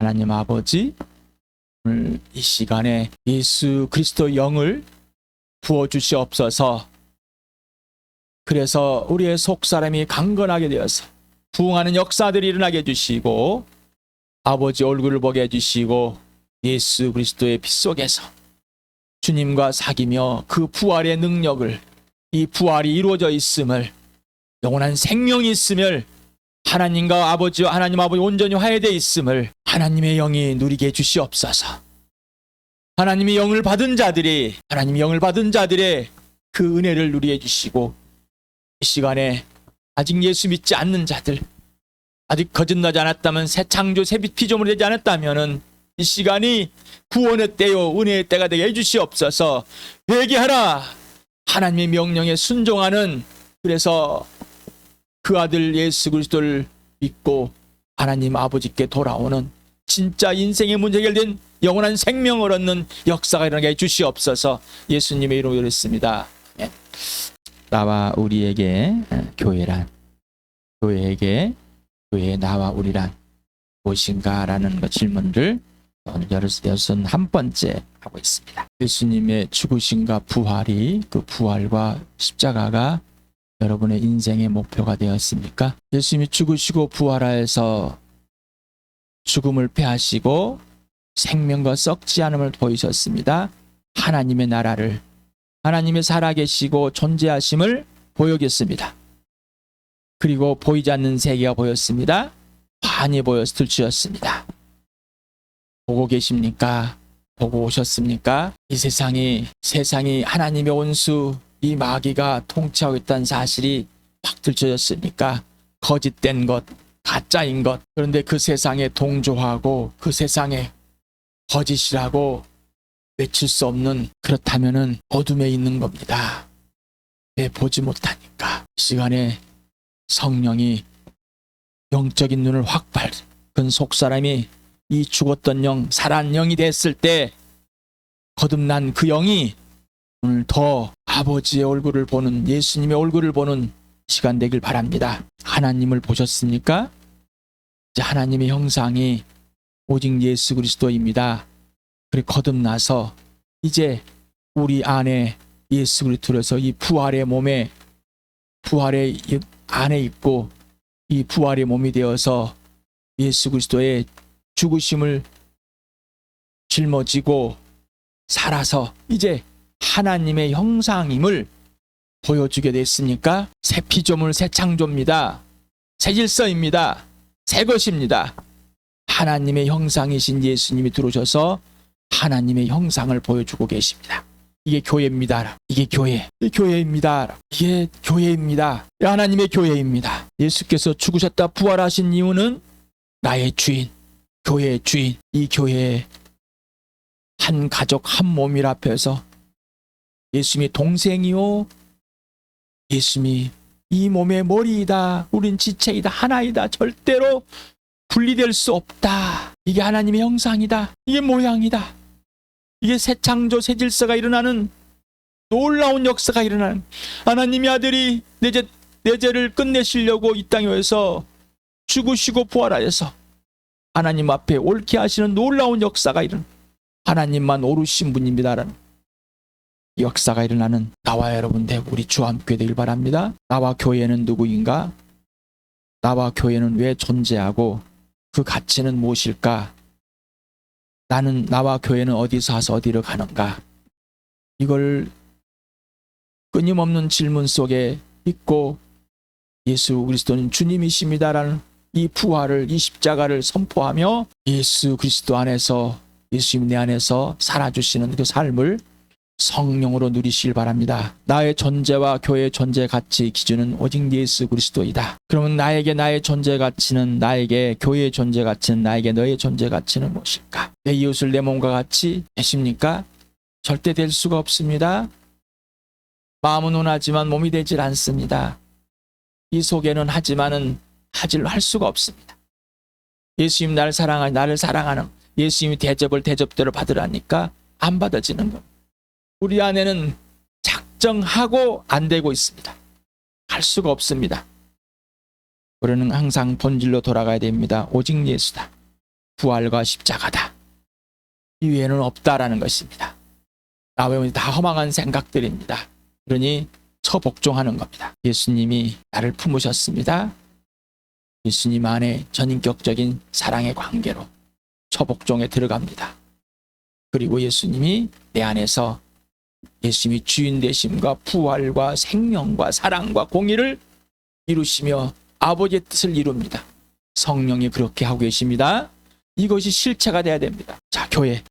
하나님 아버지, 오늘 이 시간에 예수 그리스도 영을 부어주시옵소서. 그래서 우리의 속사람이 강건하게 되어서 부흥하는 역사들이 일어나게 해주시고, 아버지 얼굴을 보게 해주시고, 예수 그리스도의 빛 속에서 주님과 사귀며 그 부활의 능력을, 이 부활이 이루어져 있음을, 영원한 생명이 있음을, 하나님과 아버지와 하나님 아버지 온전히 화해되어 있음을 하나님의 영이 누리게 해주시옵소서. 하나님의 영을 받은 자들이, 하나님의 영을 받은 자들의 그 은혜를 누리게 해주시고, 이 시간에 아직 예수 믿지 않는 자들, 아직 거듭나지 않았다면, 새 창조 새 피조물이 되지 않았다면 이 시간이 구원의 때요 은혜의 때가 되게 해주시옵소서. 회개하라, 하나님의 명령에 순종하는, 그래서 그 아들 예수 그리스도를 믿고 하나님 아버지께 돌아오는 진짜 인생의 문제 해결된 영원한 생명을 얻는 역사가 일어나게 해주시옵소서. 예수님의 이름으로 드렸습니다. 아멘. 나와 우리에게 교회란, 교회에게 교회의 나와 우리란 무엇인가 라는 질문을 오늘 61번째 하고 있습니다. 예수님의 죽으심과 부활이, 그 부활과 십자가가 여러분의 인생의 목표가 되었습니까? 예수님이 죽으시고 부활하여서 죽음을 패하시고 생명과 썩지 않음을 보이셨습니다. 하나님의 나라를, 하나님의 살아계시고 존재하심을 보여줬습니다. 그리고 보이지 않는 세계가 보였습니다. 환히 보여서 들추셨습니다. 보고 계십니까? 보고 오셨습니까? 이 세상이 하나님의 원수, 이 마귀가 통치하고 있다는 사실이 확 들춰졌으니까 거짓된 것, 가짜인 것, 그런데 그 세상에 동조하고 그 세상에 거짓이라고 외칠 수 없는, 그렇다면은 어둠에 있는 겁니다. 왜 보지 못하니까? 이 시간에 성령이 영적인 눈을 확 밝은 속사람이, 이 죽었던 영, 살아난 영이 됐을 때 거듭난 그 영이 오늘 더 아버지의 얼굴을 보는, 예수님의 얼굴을 보는 시간 되길 바랍니다. 하나님을 보셨습니까? 이제 하나님의 형상이 오직 예수 그리스도입니다. 그리고 거듭나서 이제 우리 안에 예수 그리스도에서 이 부활의 몸에, 부활의 안에 있고 이 부활의 몸이 되어서 예수 그리스도의 죽으심을 짊어지고 살아서 이제 하나님의 형상임을 보여주게 됐으니까 새 피조물, 새 창조입니다. 새 질서입니다. 새 것입니다. 하나님의 형상이신 예수님이 들어오셔서 하나님의 형상을 보여주고 계십니다. 이게 교회입니다. 이게 교회. 이게 교회입니다. 이게 교회입니다. 하나님의 교회입니다. 예수께서 죽으셨다 부활하신 이유는 나의 주인, 교회의 주인, 이 교회의 한 가족 한 몸일 앞에서 예수님이 동생이요, 예수님이 이 몸의 머리이다, 우린 지체이다, 하나이다, 절대로 분리될 수 없다. 이게 하나님의 형상이다. 이게 모양이다. 이게 새 창조, 새 질서가 일어나는 놀라운 역사가 일어나는, 하나님의 아들이 내 죄를 끝내시려고 이 땅에 와서 죽으시고 부활하여서 하나님 앞에 옳게 하시는 놀라운 역사가 일어나는, 하나님만 오르신 분입니다라는 역사가 일어나는 나와 여러분 우리 주와 함께 되길 바랍니다. 나와 교회는 누구인가? 나와 교회는 왜 존재하고 그 가치는 무엇일까? 나와 교회는 어디서 와서 어디로 가는가? 이걸 끊임없는 질문 속에 있고, 예수 그리스도는 주님이십니다라는 이 부활을, 이 십자가를 선포하며 예수 그리스도 안에서, 예수님 내 안에서 살아주시는 그 삶을 성령으로 누리시길 바랍니다. 나의 존재와 교회의 존재 가치 기준은 오직 예수 그리스도이다. 그러면 나에게 나의 존재 가치는, 나에게 교회의 존재 가치는, 나에게 너의 존재 가치는 무엇일까? 내 이웃을 내 몸과 같이 되십니까? 절대 될 수가 없습니다. 마음은 원하지만 몸이 되질 않습니다. 이 속에는 하지만은 할 수가 없습니다. 예수님 나를 사랑하는 예수님이 대접대로 받으라니까 안 받아지는 겁니다. 우리 안에는 작정하고 안 되고 있습니다. 할 수가 없습니다. 우리는 항상 본질로 돌아가야 됩니다. 오직 예수다. 부활과 십자가다. 이외에는 없다라는 것입니다. 나 외에는 다 허망한 생각들입니다. 그러니 처복종하는 겁니다. 예수님이 나를 품으셨습니다. 예수님 안에 전인격적인 사랑의 관계로 처복종에 들어갑니다. 그리고 예수님이 내 안에서 예수님이 주인 되심과 부활과 생명과 사랑과 공의를 이루시며 아버지의 뜻을 이룹니다. 성령이 그렇게 하고 계십니다. 이것이 실체가 돼야 됩니다. 자, 교회.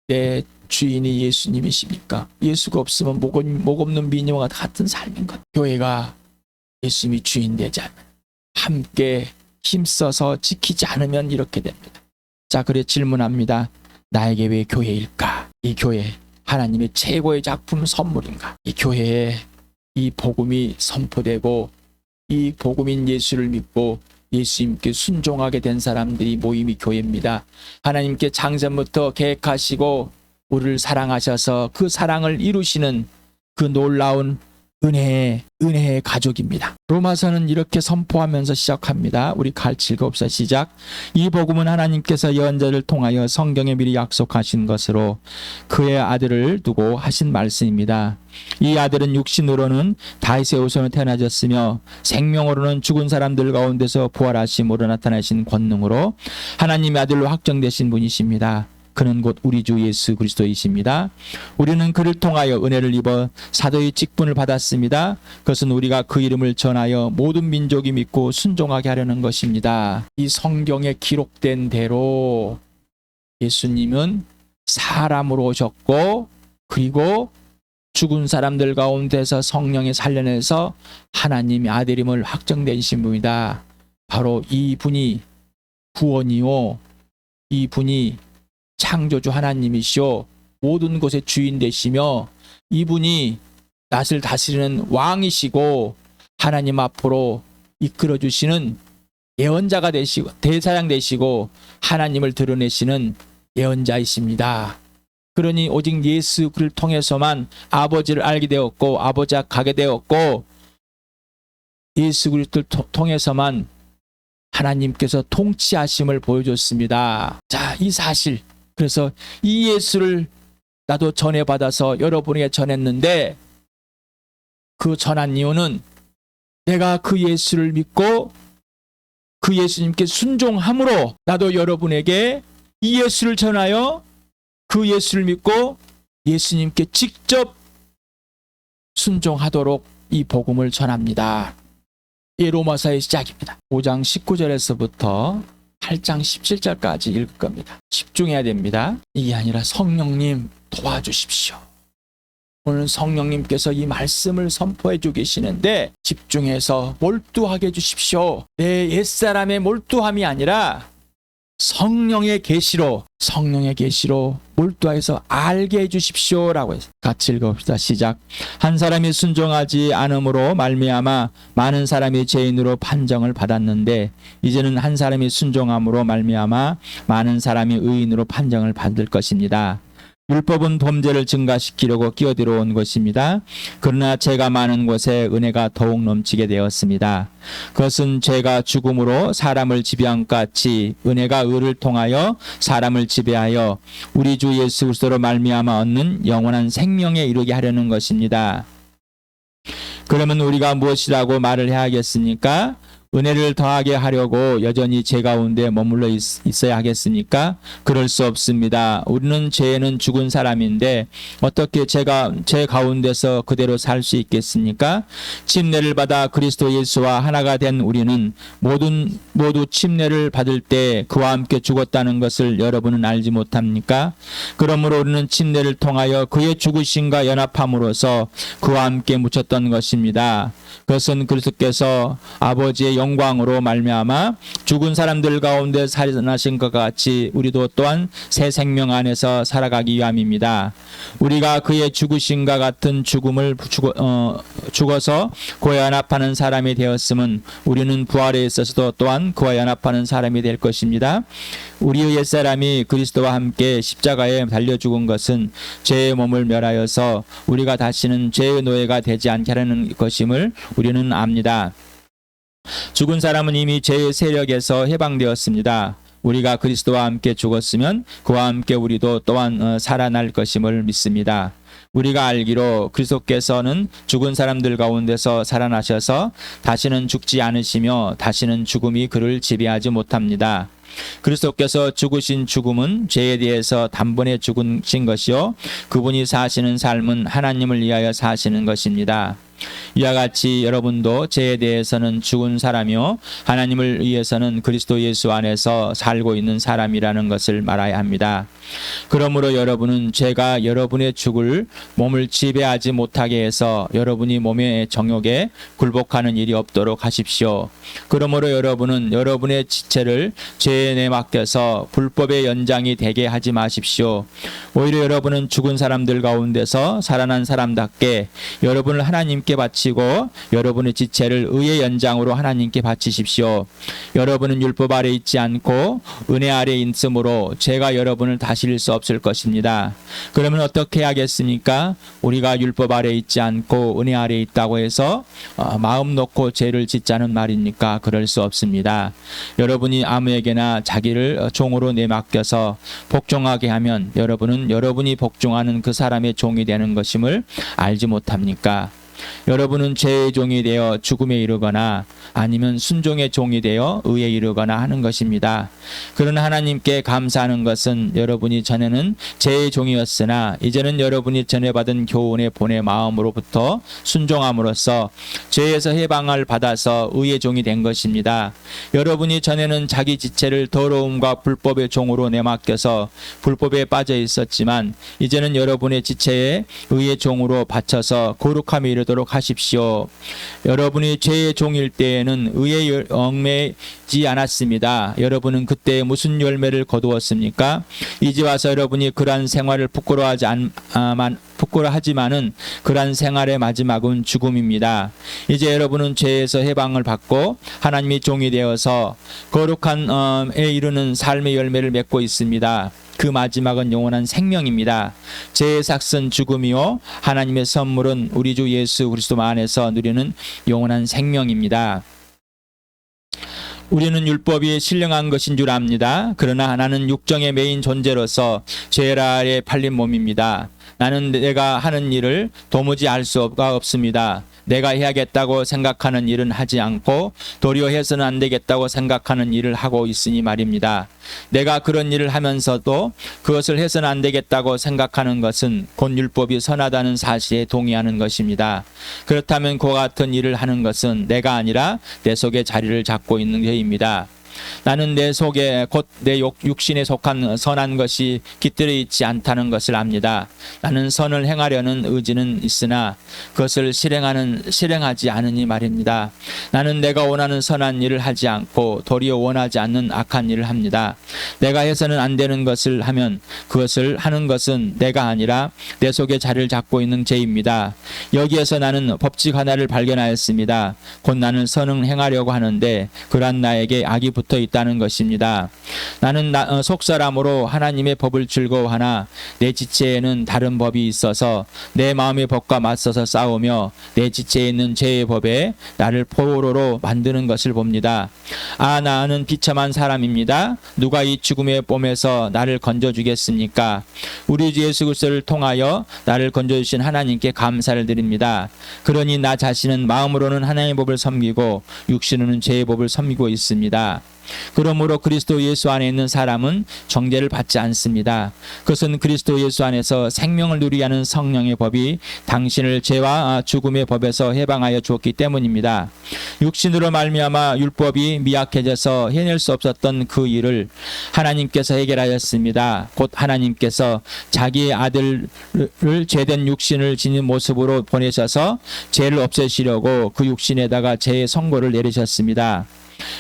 내 주인이 예수님이십니까? 예수가 없으면 목 없는 미녀와 같은 삶인 것. 교회가 예수님이 주인 되자면 함께 힘써서 지키지 않으면 이렇게 됩니다. 자, 그래 질문합니다. 나에게 왜 교회일까? 이 교회 하나님의 최고의 작품 선물인가? 이 교회에 이 복음이 선포되고 이 복음인 예수를 믿고 예수님께 순종하게 된 사람들이 모임이 교회입니다. 하나님께 창세부터 계획하시고 우리를 사랑하셔서 그 사랑을 이루시는 그 놀라운 은혜의 가족입니다. 로마서는 이렇게 선포하면서 시작합니다. 우리 같이 읽어봅시다. 시작. 이 복음은 하나님께서 예언자를 통하여 성경에 미리 약속하신 것으로 그의 아들을 두고 하신 말씀입니다. 이 아들은 육신으로는 다윗의 후손으로 태어나셨으며 생명으로는 죽은 사람들 가운데서 부활하심으로 나타나신 권능으로 하나님의 아들로 확정되신 분이십니다. 그는 곧 우리 주 예수 그리스도이십니다. 우리는 그를 통하여 은혜를 입어 사도의 직분을 받았습니다. 그것은 우리가 그 이름을 전하여 모든 민족이 믿고 순종하게 하려는 것입니다. 이 성경에 기록된 대로 예수님은 사람으로 오셨고 그리고 죽은 사람들 가운데서 성령이 살려내서 하나님의 아들임을 확정되신 분이다. 바로 이 분이 구원이요, 이 분이 창조주 하나님이시오 모든 곳의 주인 되시며 이분이 낯을 다스리는 왕이시고 하나님 앞으로 이끌어 주시는 예언자가 되시고 대사장 되시고 하나님을 드러내시는 예언자이십니다. 그러니 오직 예수 그를 통해서만 아버지를 알게 되었고 아버지 앞 가게 되었고 예수 그리스도를 통해서만 하나님께서 통치하심을 보여줬습니다. 자, 이 사실, 그래서 이 예수를 나도 전해받아서 여러분에게 전했는데 그 전한 이유는 내가 그 예수를 믿고 그 예수님께 순종함으로 나도 여러분에게 이 예수를 전하여 그 예수를 믿고 예수님께 직접 순종하도록 이 복음을 전합니다. 이 로마서의 시작입니다. 5장 19절에서부터 8장 17절까지 읽을 겁니다. 집중해야 됩니다. 이게 아니라 성령님 도와주십시오. 오늘 성령님께서 이 말씀을 선포해 주고 계시는데 집중해서 몰두하게 해주십시오. 내 옛사람의 몰두함이 아니라 성령의 계시로 몰두해서 알게 해주십시오 라고 해서 같이 읽어봅시다. 시작. 한 사람이 순종하지 않음으로 말미암아 많은 사람이 죄인으로 판정을 받았는데 이제는 한 사람이 순종함으로 말미암아 많은 사람이 의인으로 판정을 받을 것입니다. 율법은 범죄를 증가시키려고 끼어들어온 것입니다. 그러나 죄가 많은 곳에 은혜가 더욱 넘치게 되었습니다. 그것은 죄가 죽음으로 사람을 지배한 같이 은혜가 의를 통하여 사람을 지배하여 우리 주 예수 그리스도로 말미암아 얻는 영원한 생명에 이르게 하려는 것입니다. 그러면 우리가 무엇이라고 말을 해야겠습니까? 은혜를 더하게 하려고 여전히 죄 가운데 머물러 있어야 하겠습니까? 그럴 수 없습니다. 우리는 죄에는 죽은 사람인데 어떻게 죄 가운데서 그대로 살 수 있겠습니까? 침례를 받아 그리스도 예수와 하나가 된 우리는 모두 침례를 받을 때 그와 함께 죽었다는 것을 여러분은 알지 못합니까? 그러므로 우리는 침례를 통하여 그의 죽으심과 연합함으로써 그와 함께 묻혔던 것입니다. 그것은 그리스도께서 아버지의 영광으로 말미암아 죽은 사람들 가운데 살아나신 것 같이 우리도 또한 새 생명 안에서 살아가기 위함입니다. 우리가 그의 죽으심과 같은 죽음을 죽어서 그와 연합하는 사람이 되었음은 우리는 부활에 있어서도 또한 그와 연합하는 사람이 될 것입니다. 우리의 옛사람이 그리스도와 함께 십자가에 달려 죽은 것은 죄의 몸을 멸하여서 우리가 다시는 죄의 노예가 되지 않게 하려는 것임을 우리는 압니다. 죽은 사람은 이미 죄의 세력에서 해방되었습니다. 우리가 그리스도와 함께 죽었으면 그와 함께 우리도 또한 살아날 것임을 믿습니다. 우리가 알기로 그리스도께서는 죽은 사람들 가운데서 살아나셔서 다시는 죽지 않으시며 다시는 죽음이 그를 지배하지 못합니다. 그리스도께서 죽으신 죽음은 죄에 대해서 단번에 죽으신 것이요 그분이 사시는 삶은 하나님을 위하여 사시는 것입니다. 이와 같이 여러분도 죄에 대해서는 죽은 사람이요 하나님을 위해서는 그리스도 예수 안에서 살고 있는 사람이라는 것을 말해야 합니다. 그러므로 여러분은 죄가 여러분의 죽을 몸을 지배하지 못하게 해서 여러분이 몸의 정욕에 굴복하는 일이 없도록 하십시오. 그러므로 여러분은 여러분의 지체를 죄에 내맡겨서 불법의 연장이 되게 하지 마십시오. 오히려 여러분은 죽은 사람들 가운데서 살아난 사람답게 여러분을 하나님께 바치고 여러분의 지체를 의의 연장으로 하나님께 바치십시오. 여러분은 율법 아래 있지 않고 은혜 아래 있으므로 죄가 여러분을 다스릴 수 없을 것입니다. 그러면 어떻게 하겠습니까? 우리가 율법 아래 있지 않고 은혜 아래 있다고 해서 마음 놓고 죄를 짓자는 말입니까? 그럴 수 없습니다. 여러분이 아무에게나 자기를 종으로 내맡겨서 복종하게 하면 여러분은 여러분이 복종하는 그 사람의 종이 되는 것임을 알지 못합니까? 여러분은 죄의 종이 되어 죽음에 이르거나 아니면 순종의 종이 되어 의에 이르거나 하는 것입니다. 그러나 하나님께 감사하는 것은 여러분이 전에는 죄의 종이었으나 이제는 여러분이 전에 받은 교훈의 본의 마음으로부터 순종함으로써 죄에서 해방을 받아서 의의 종이 된 것입니다. 여러분이 전에는 자기 지체를 더러움과 불법의 종으로 내맡겨서 불법에 빠져 있었지만 이제는 여러분의 지체에 의의 종으로 바쳐서 거룩함에 이르도록 하십시오. 여러분이 죄의 종일 때에는 의에 얽매이지 않았습니다. 여러분은 그때 무슨 열매를 거두었습니까? 이제 와서 여러분이 그러한 생활을 부끄러워하지만은 그러한 생활의 마지막은 죽음입니다. 이제 여러분은 죄에서 해방을 받고 하나님의 종이 되어서 거룩함에 이르는 삶의 열매를 맺고 있습니다. 그 마지막은 영원한 생명입니다. 죄의 삭은 죽음이요 하나님의 선물은 우리 주 예수 그리스도 안에서 누리는 영원한 생명입니다. 우리는 율법이 신령한 것인 줄 압니다. 그러나 나는 육정의 메인 존재로서 죄 아래 팔린 몸입니다. 나는 내가 하는 일을 도무지 알 수가 없습니다. 내가 해야겠다고 생각하는 일은 하지 않고 도리어 해서는 안 되겠다고 생각하는 일을 하고 있으니 말입니다. 내가 그런 일을 하면서도 그것을 해서는 안 되겠다고 생각하는 것은 곧 율법이 선하다는 사실에 동의하는 것입니다. 그렇다면 그와 같은 일을 하는 것은 내가 아니라 내 속에 자리를 잡고 있는 죄입니다. 나는 내 속에 곧 내 육신에 속한 선한 것이 깃들어 있지 않다는 것을 압니다. 나는 선을 행하려는 의지는 있으나 그것을 실행하지 않으니 말입니다. 나는 내가 원하는 선한 일을 하지 않고 도리어 원하지 않는 악한 일을 합니다. 내가 해서는 안 되는 것을 하면 그것을 하는 것은 내가 아니라 내 속에 자리를 잡고 있는 죄입니다. 여기에서 나는 법칙 하나를 발견하였습니다. 곧 나는 선을 행하려고 하는데 그러한 나에게 악이 붙어 있다는 것입니다. 나는 속사람으로 하나님의 법을 즐거워하나 내 지체에는 다른 법이 있어서 내 마음의 법과 맞서서 싸우며 내 지체에 있는 죄의 법에 나를 포로로 만드는 것을 봅니다. 나는 비참한 사람입니다. 누가 이 죽음의 봄에서 나를 건져주겠습니까? 우리 주 예수 그리스도를 통하여 나를 건져주신 하나님께 감사를 드립니다. 그러니 나 자신은 마음으로는 하나님의 법을 섬기고 육신으로는 죄의 법을 섬기고 있습니다. 그러므로 그리스도 예수 안에 있는 사람은 정죄를 받지 않습니다. 그것은 그리스도 예수 안에서 생명을 누리게 하는 성령의 법이 당신을 죄와 죽음의 법에서 해방하여 주었기 때문입니다. 육신으로 말미암아 율법이 미약해져서 해낼 수 없었던 그 일을 하나님께서 해결하였습니다. 곧 하나님께서 자기의 아들을 죄된 육신을 지닌 모습으로 보내셔서 죄를 없애시려고 그 육신에다가 죄의 선고를 내리셨습니다.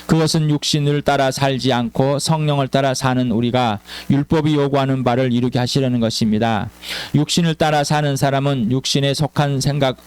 그것은 육신을 따라 살지 않고 성령을 따라 사는 우리가 율법이 요구하는 바를 이루게 하시려는 것입니다. 육신을 따라 사는 사람은 육신에 속한 생각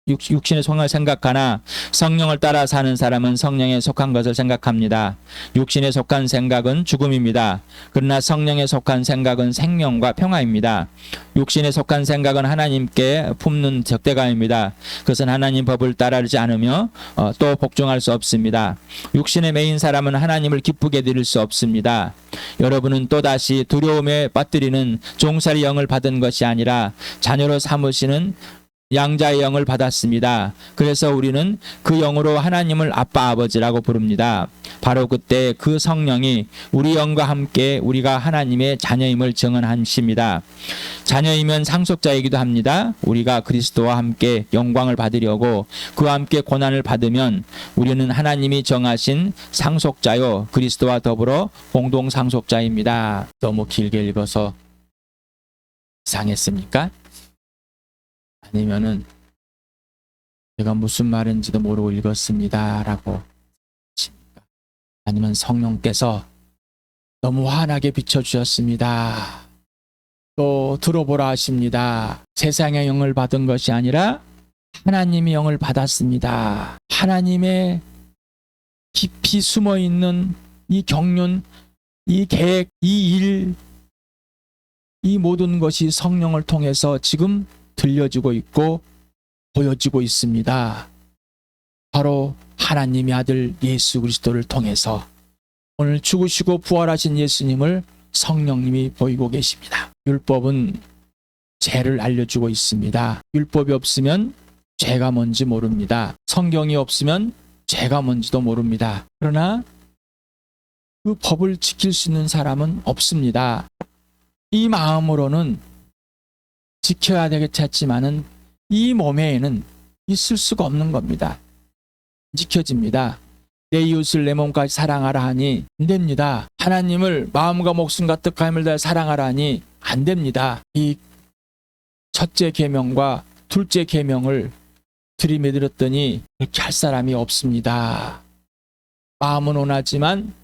육신의 속을 생각하나 성령을 따라 사는 사람은 성령에 속한 것을 생각합니다. 육신에 속한 생각은 죽음입니다. 그러나 성령에 속한 생각은 생명과 평화입니다. 육신에 속한 생각은 하나님께 품는 적대감입니다. 그것은 하나님 법을 따르지 않으며 또 복종할 수 없습니다. 육신에 매인 사람은 하나님을 기쁘게 드릴 수 없습니다. 여러분은 또다시 두려움에 빠뜨리는 종살이 영을 받은 것이 아니라 자녀로 삼으시는 양자의 영을 받았습니다. 그래서 우리는 그 영으로 하나님을 아빠 아버지라고 부릅니다. 바로 그때 그 성령이 우리 영과 함께 우리가 하나님의 자녀임을 증언하십니다. 자녀이면 상속자이기도 합니다. 우리가 그리스도와 함께 영광을 받으려고 그와 함께 고난을 받으면 우리는 하나님이 정하신 상속자요 그리스도와 더불어 공동 상속자입니다. 너무 길게 읽어서 이상했습니까? 아니면은 제가 무슨 말인지도 모르고 읽었습니다 라고 하십니까? 아니면 성령께서 너무 환하게 비춰주셨습니다. 또 들어보라 하십니다. 세상의 영을 받은 것이 아니라 하나님의 영을 받았습니다. 하나님의 깊이 숨어있는 이 경륜, 이 계획, 이 일, 이 모든 것이 성령을 통해서 지금 들려지고 있고 보여지고 있습니다. 바로 하나님의 아들 예수 그리스도를 통해서 오늘 죽으시고 부활하신 예수님을 성령님이 보이고 계십니다. 율법은 죄를 알려주고 있습니다. 율법이 없으면 죄가 뭔지 모릅니다. 성경이 없으면 죄가 뭔지도 모릅니다. 그러나 그 법을 지킬 수 있는 사람은 없습니다. 이 마음으로는 지켜야 되겠지만은 이 몸에는 있을 수가 없는 겁니다. 지켜집니다. 내 이웃을 내 몸까지 사랑하라 하니 안 됩니다. 하나님을 마음과 목숨과 뜻과 힘을 다해 사랑하라 하니 안 됩니다. 이 첫째 계명과 둘째 계명을 들이매들었더니 그렇게 할 사람이 없습니다. 마음은 원하지만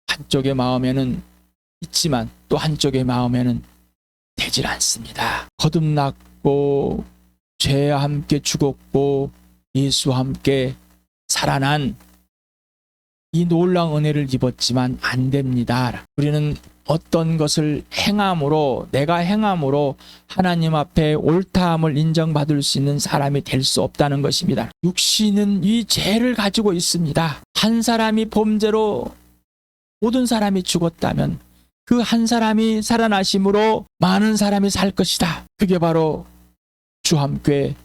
한쪽의 마음에는 있지만 또 한쪽의 마음에는 되질 않습니다. 거듭났고 죄와 함께 죽었고 예수와 함께 살아난 이 놀라운 은혜를 입었지만 안 됩니다. 우리는 어떤 것을 행함으로 내가 행함으로 하나님 앞에 옳다함을 인정받을 수 있는 사람이 될 수 없다는 것입니다. 육신은 이 죄를 가지고 있습니다. 한 사람이 범죄로 모든 사람이 죽었다면 그 한 사람이 살아나심으로 많은 사람이 살 것이다. 그게 바로 주함교회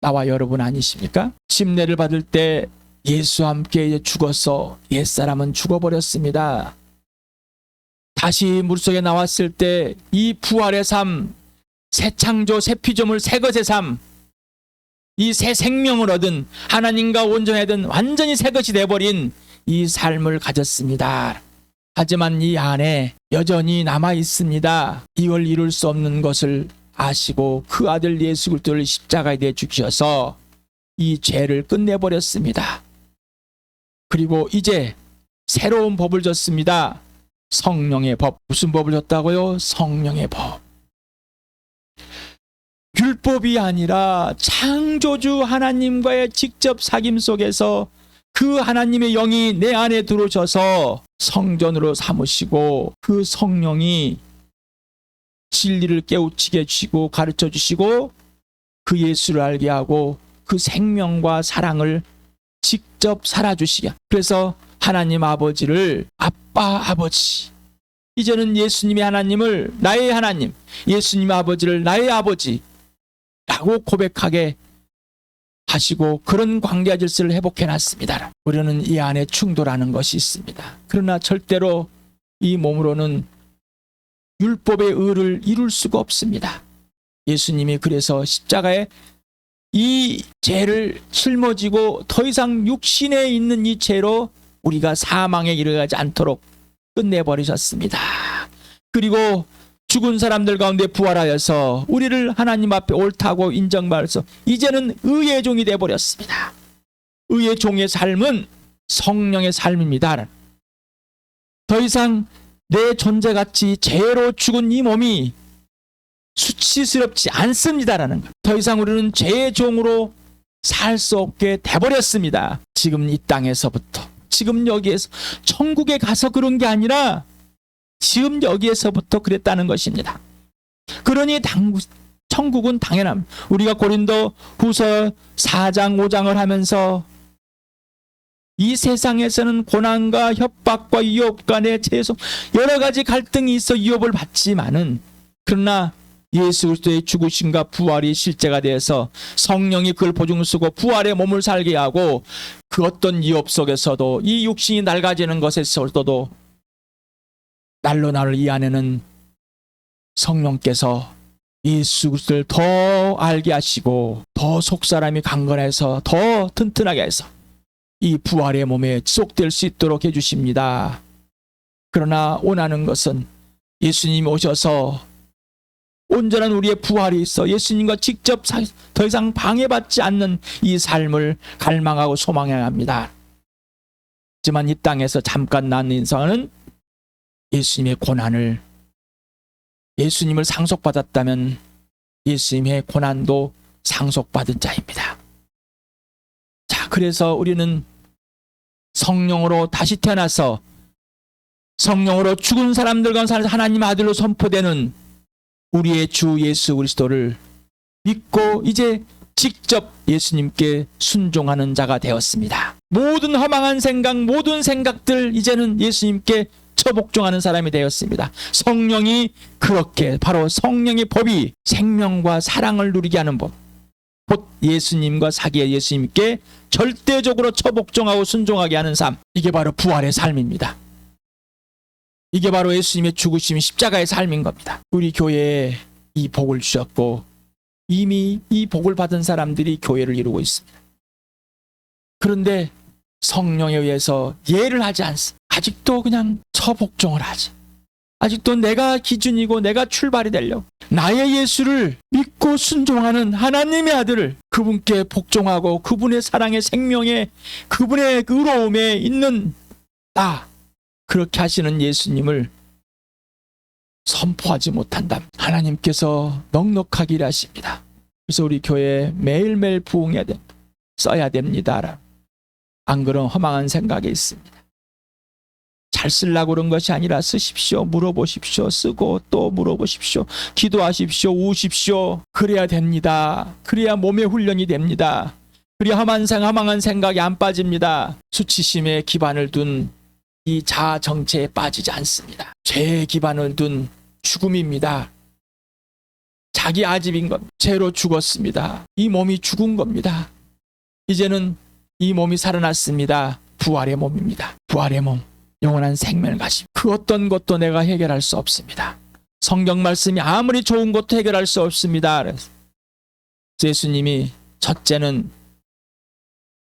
나와 여러분 아니십니까? 침례를 받을 때 예수와 함께 죽어서 옛사람은 죽어버렸습니다. 다시 물속에 나왔을 때 이 부활의 삶, 새 창조, 새 피조물, 새 것의 삶, 이 새 생명을 얻은 하나님과 온전하던 완전히 새 것이 되어버린 이 삶을 가졌습니다. 하지만 이 안에 여전히 남아 있습니다. 이걸 이룰 수 없는 것을 아시고 그 아들 예수 그리스도를 십자가에 대해 죽으셔서 이 죄를 끝내버렸습니다. 그리고 이제 새로운 법을 줬습니다. 성령의 법. 무슨 법을 줬다고요? 성령의 법. 율법이 아니라 창조주 하나님과의 직접 사귐 속에서 그 하나님의 영이 내 안에 들어오셔서 성전으로 삼으시고 그 성령이 진리를 깨우치게 해주시고 가르쳐 주시고 그 예수를 알게 하고 그 생명과 사랑을 직접 살아주시게. 그래서 하나님 아버지를 아빠 아버지, 이제는 예수님의 하나님을 나의 하나님, 예수님의 아버지를 나의 아버지라고 고백하게 하시고 그런 관계 질서를 회복해 놨습니다. 우리는 이 안에 충돌하는 것이 있습니다. 그러나 절대로 이 몸으로는 율법의 의를 이룰 수가 없습니다. 예수님이 그래서 십자가에 이 죄를 짊어지고 더 이상 육신에 있는 이 죄로 우리가 사망에 이르지 않도록 끝내버리셨습니다. 그리고 죽은 사람들 가운데 부활하여서 우리를 하나님 앞에 옳다고 인정받아서 이제는 의의 종이 되어버렸습니다. 의의 종의 삶은 성령의 삶입니다. 더 이상 내 존재같이 죄로 죽은 이 몸이 수치스럽지 않습니다라는 것. 더 이상 우리는 죄의 종으로 살 수 없게 돼버렸습니다. 지금 이 땅에서부터, 지금 여기에서, 천국에 가서 그런 게 아니라 지금 여기에서부터 그랬다는 것입니다. 그러니 천국은 당연함. 우리가 고린도 후서 4장 5장을 하면서 이 세상에서는 고난과 협박과 유혹 간의 채소 여러 가지 갈등이 있어 유혹을 받지만은, 그러나 예수 그리스도의 죽으심과 부활이 실제가 되어서 성령이 그걸 보증쓰고 부활의 몸을 살게 하고, 그 어떤 위협 속에서도, 이 육신이 낡아지는 것에서도 날로 날을 이 안에는 성령께서 예수 그리스도를 더 알게 하시고 더 속사람이 강건해서 더 튼튼하게 해서 이 부활의 몸에 지속될 수 있도록 해주십니다. 그러나 원하는 것은 예수님이 오셔서 온전한 우리의 부활이 있어 예수님과 직접 더 이상 방해받지 않는 이 삶을 갈망하고 소망해야 합니다. 하지만 이 땅에서 잠깐 난 인생은 예수님의 고난을, 예수님을 상속받았다면 예수님의 고난도 상속받은 자입니다. 자, 그래서 우리는 성령으로 다시 태어나서 성령으로 죽은 사람들과 하나님의 아들로 선포되는 우리의 주 예수 그리스도를 믿고 이제 직접 예수님께 순종하는 자가 되었습니다. 모든 허망한 생각, 모든 생각들 이제는 예수님께 처복종하는 사람이 되었습니다. 성령이 그렇게, 바로 성령의 법이 생명과 사랑을 누리게 하는 법, 곧 예수님과 사기의 예수님께 절대적으로 처복종하고 순종하게 하는 삶, 이게 바로 부활의 삶입니다. 이게 바로 예수님의 죽으심 십자가의 삶인 겁니다. 우리 교회에 이 복을 주셨고 이미 이 복을 받은 사람들이 교회를 이루고 있습니다. 그런데 성령에 의해서 예를 하지 않습니다. 아직도 그냥 처복종을 하지. 아직도 내가 기준이고 내가 출발이 되려고 나의 예수를 믿고 순종하는 하나님의 아들을, 그분께 복종하고 그분의 사랑의 생명에, 그분의 의로움에 있는 나, 그렇게 하시는 예수님을 선포하지 못한다. 하나님께서 넉넉하게 일하십니다. 그래서 우리 교회에 매일매일 부흥해야 됩니다. 써야 됩니다. 안 그런 허망한 생각이 있습니다. 잘 쓰려고 그런 것이 아니라 쓰십시오. 물어보십시오. 쓰고 또 물어보십시오. 기도하십시오. 우십시오. 그래야 됩니다. 그래야 몸의 훈련이 됩니다. 그래야 허망한 생각이 안 빠집니다. 수치심에 기반을 둔 이 자아 정체에 빠지지 않습니다. 죄에 기반을 둔 죽음입니다. 자기 아집인 겁니다. 죄로 죽었습니다. 이 몸이 죽은 겁니다. 이제는 이 몸이 살아났습니다. 부활의 몸입니다. 부활의 몸, 영원한 생명을 가십니다. 그 어떤 것도 내가 해결할 수 없습니다. 성경 말씀이 아무리 좋은 것도 해결할 수 없습니다. 그래서 예수님이 첫째는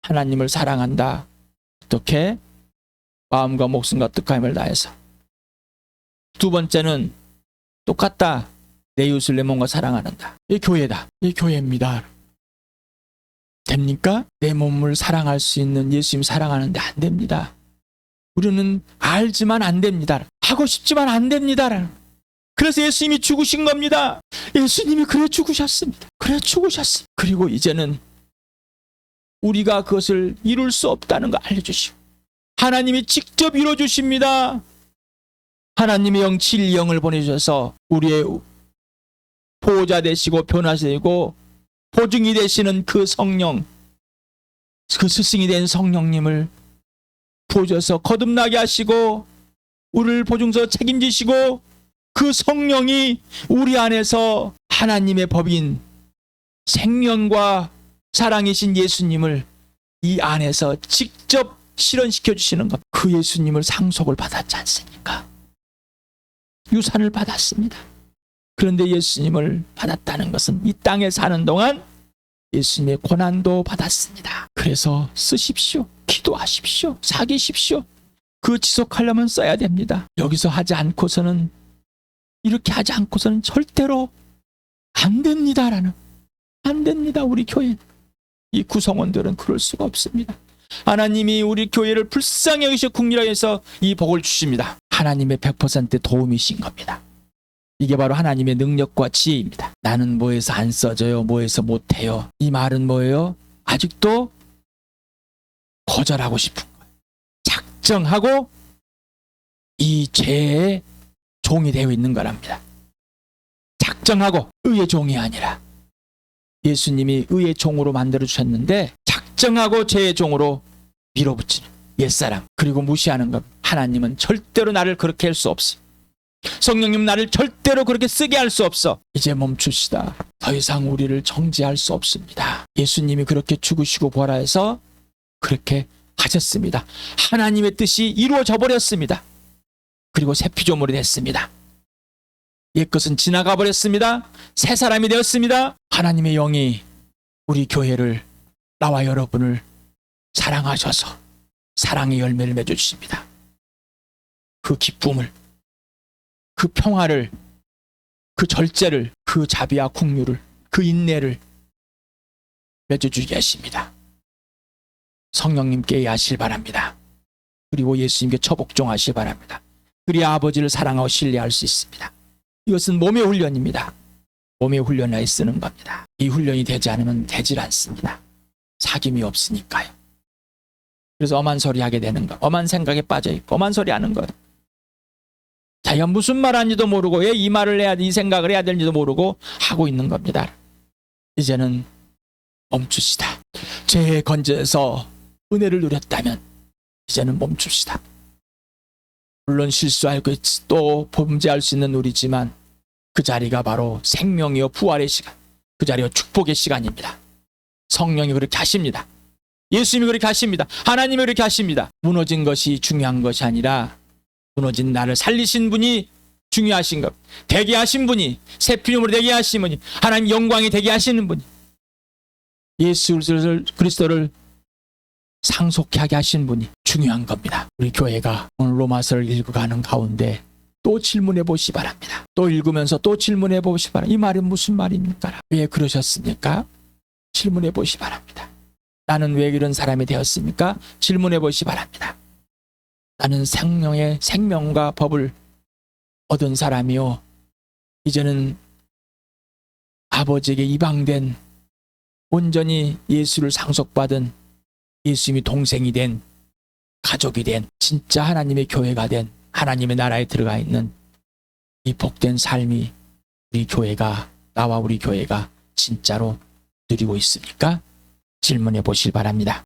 하나님을 사랑한다. 어떻게? 마음과 목숨과 뜻과 힘을 다해서. 두 번째는 똑같다. 내 이웃을 내 몸과 사랑하는다. 이 교회다. 이 교회입니다. 됩니까? 내 몸을 사랑할 수 있는 예수님 사랑하는데 안 됩니다. 우리는 알지만 안 됩니다. 하고 싶지만 안 됩니다. 그래서 예수님이 죽으신 겁니다. 예수님이 그래 죽으셨습니다. 그래 죽으셨습니다. 그리고 이제는 우리가 그것을 이룰 수 없다는 거 알려주시고 하나님이 직접 이루어주십니다. 하나님의 영 진리영을 보내주셔서 우리의 보호자 되시고 변화되고 보증이 되시는 그 성령, 그 스승이 된 성령님을 부어줘서 거듭나게 하시고 우리를 보증서 책임지시고 그 성령이 우리 안에서 하나님의 법인 생명과 사랑이신 예수님을 이 안에서 직접 실현시켜 주시는 것. 그 예수님을 상속을 받았지 않습니까? 유산을 받았습니다. 그런데 예수님을 받았다는 것은 이 땅에 사는 동안 예수님의 고난도 받았습니다. 그래서 쓰십시오. 기도하십시오. 사귀십시오. 그 지속하려면 써야 됩니다. 여기서 하지 않고서는, 이렇게 하지 않고서는 절대로 안 됩니다라는, 안 됩니다. 우리 교회 이 구성원들은 그럴 수가 없습니다. 하나님이 우리 교회를 불쌍히 여기셔 국리하게 해서 이 복을 주십니다. 하나님의 100% 도움이신 겁니다. 이게 바로 하나님의 능력과 지혜입니다. 나는 뭐해서 안 써져요? 뭐해서 못해요? 이 말은 뭐예요? 아직도 거절하고 싶은 거예요. 작정하고 이 죄의 종이 되어 있는 거랍니다. 작정하고 의의 종이 아니라 예수님이 의의 종으로 만들어 주셨는데 작정하고 죄의 종으로 밀어붙이는 옛사람, 그리고 무시하는 것. 하나님은 절대로 나를 그렇게 할 수 없어. 성령님 나를 절대로 그렇게 쓰게 할 수 없어. 이제 멈춥시다. 더 이상 우리를 정죄할 수 없습니다. 예수님이 그렇게 죽으시고 부활해서 그렇게 하셨습니다. 하나님의 뜻이 이루어져 버렸습니다. 그리고 새 피조물이 됐습니다. 옛것은 지나가 버렸습니다. 새 사람이 되었습니다. 하나님의 영이 우리 교회를, 나와 여러분을 사랑하셔서 사랑의 열매를 맺어주십니다. 그 기쁨을, 그 평화를, 그 절제를, 그 자비와 긍휼을, 그 인내를 맺어주게 하십니다. 성령님께 하시길 바랍니다. 그리고 예수님께 처복종하시기 바랍니다. 그리야 아버지를 사랑하고 신뢰할 수 있습니다. 이것은 몸의 훈련입니다. 몸의 훈련에 쓰는 겁니다. 이 훈련이 되지 않으면 되질 않습니다. 사귐이 없으니까요. 그래서 엄한 소리 하게 되는 거, 엄한 생각에 빠져있고 엄한 소리 하는 거예요. 자기가 무슨 말 하는지도 모르고 왜 이 말을 해야, 이 생각을 해야 되는지도 모르고 하고 있는 겁니다. 이제는 멈춥시다. 죄에 건져서 은혜를 누렸다면 이제는 멈춥시다. 물론 실수하고 또 범죄할 수 있는 우리지만 그 자리가 바로 생명이요 부활의 시간, 그 자리가 축복의 시간입니다. 성령이 그렇게 하십니다. 예수님이 그렇게 하십니다. 하나님이 그렇게 하십니다. 무너진 것이 중요한 것이 아니라 무너진 나를 살리신 분이 중요하신 것, 되게 하신 분이, 새 피조물이 되게 하신 분이, 하나님 영광이 되게 하시는 분이, 예수 그리스도를 상속하게 하신 분이 중요한 겁니다. 우리 교회가 오늘 로마서를 읽어가는 가운데 또 질문해 보시기 바랍니다. 또 읽으면서 또 질문해 보시기 바랍니다. 이 말은 무슨 말입니까? 왜 그러셨습니까? 질문해 보시기 바랍니다. 나는 왜 이런 사람이 되었습니까? 질문해 보시기 바랍니다. 나는 생명과 법을 얻은 사람이요, 이제는 아버지에게 입양된, 온전히 예수를 상속받은, 예수님이 동생이 된, 가족이 된, 진짜 하나님의 교회가 된, 하나님의 나라에 들어가 있는 이 복된 삶이 우리 교회가, 나와 우리 교회가 진짜로 누리고 있습니까? 질문해 보시기 바랍니다.